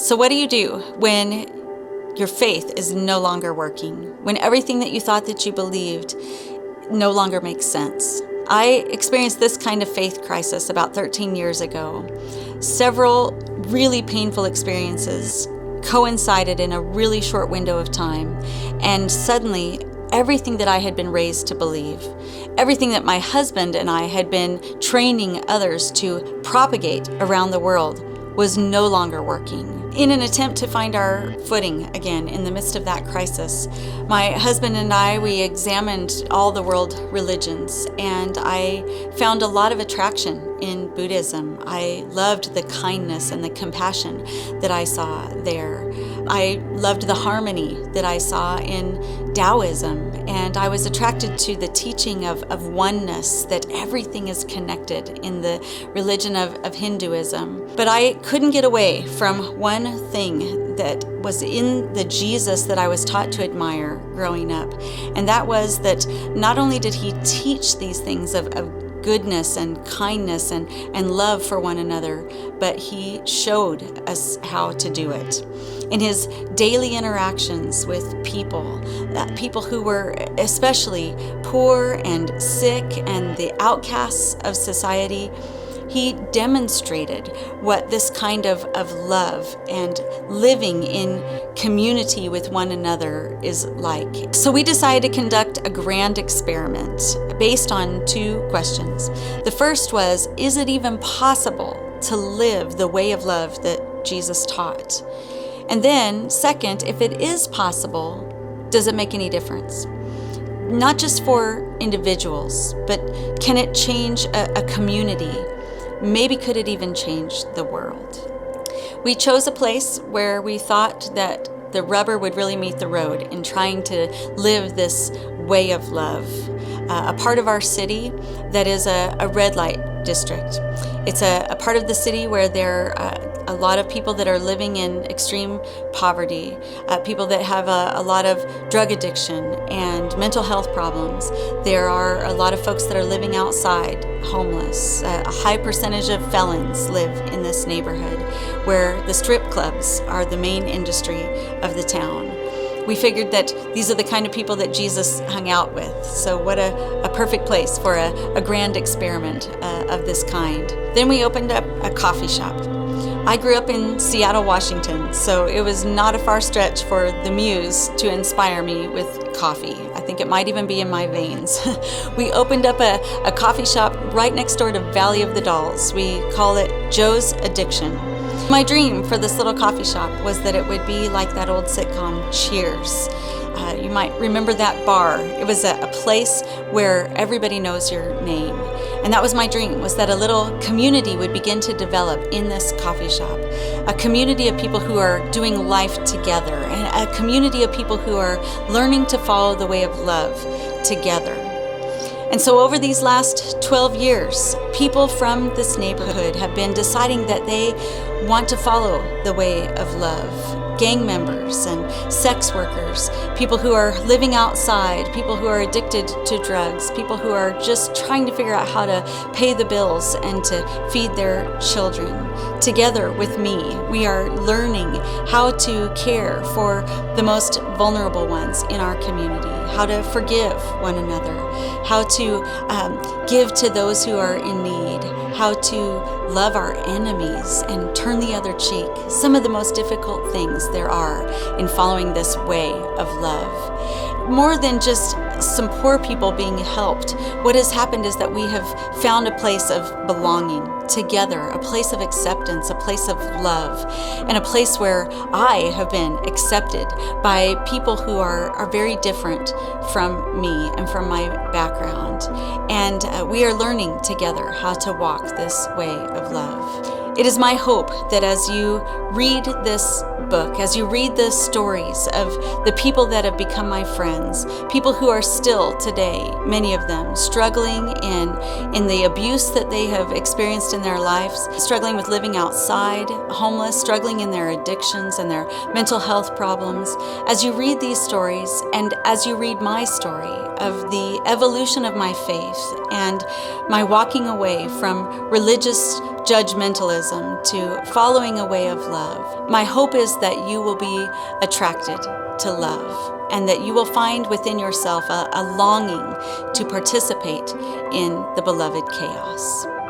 So what do you do when your faith is no longer working? When everything that you thought that you believed no longer makes sense? I experienced this kind of faith crisis about 13 years ago. Several really painful experiences coincided in a really short window of time, and suddenly everything that I had been raised to believe, everything that my husband and I had been training others to propagate around the world was no longer working. In an attempt to find our footing again in the midst of that crisis, my husband and I, we examined all the world religions, and I found a lot of attraction in Buddhism. I loved the kindness and the compassion that I saw there. I loved the harmony that I saw in Taoism, and I was attracted to the teaching of oneness, that everything is connected in the religion of Hinduism. But I couldn't get away from one thing that was in the Jesus that I was taught to admire growing up, and that was that not only did he teach these things of goodness and kindness and love for one another, but he showed us how to do it. In his daily interactions with people who were especially poor and sick and the outcasts of society, he demonstrated what this kind of love and living in community with one another is like. So we decided to conduct a grand experiment based on two questions. The first was, is it even possible to live the way of love that Jesus taught? And then, second, if it is possible, does it make any difference? Not just for individuals, but can it change a community? Maybe could it even change the world? We chose a place where we thought that the rubber would really meet the road in trying to live this way of love. A part of our city that is a red light district. It's a part of the city where there are a lot of people that are living in extreme poverty, people that have a lot of drug addiction and mental health problems. There are a lot of folks that are living outside, homeless. A high percentage of felons live in this neighborhood, where the strip clubs are the main industry of the town. We figured that these are the kind of people that Jesus hung out with. So what a perfect place for a grand experiment of this kind. Then we opened up a coffee shop. I grew up in Seattle, Washington, so it was not a far stretch for the muse to inspire me with coffee. I think it might even be in my veins. We opened up a coffee shop right next door to Valley of the Dolls. We call it Joe's Addiction. My dream for this little coffee shop was that it would be like that old sitcom Cheers. You might remember that bar. It was a place where everybody knows your name. And that was my dream, was that a little community would begin to develop in this coffee shop. A community of people who are doing life together, and a community of people who are learning to follow the way of love together. And so over these last 12 years, people from this neighborhood have been deciding that they want to follow the way of love. Gang members and sex workers, people who are living outside, people who are addicted to drugs, people who are just trying to figure out how to pay the bills and to feed their children. Together with me, we are learning how to care for the most vulnerable ones in our community, how to forgive one another, how to give to those who are in need, how to love our enemies and turn the other cheek. Some of the most difficult things there are in following this way of love. More than just some poor people being helped, what has happened is that we have found a place of belonging together, a place of acceptance, a place of love, and a place where I have been accepted by people who are very different from me and from my background. And we are learning together how to walk this way of love. It is my hope that as you read this book, as you read the stories of the people that have become my friends, people who are still today, many of them, struggling in the abuse that they have experienced in their lives, struggling with living outside, homeless, struggling in their addictions and their mental health problems. As you read these stories, and as you read my story of the evolution of my faith and my walking away from religious judgmentalism to following a way of love. My hope is that you will be attracted to love and that you will find within yourself a longing to participate in the beloved chaos.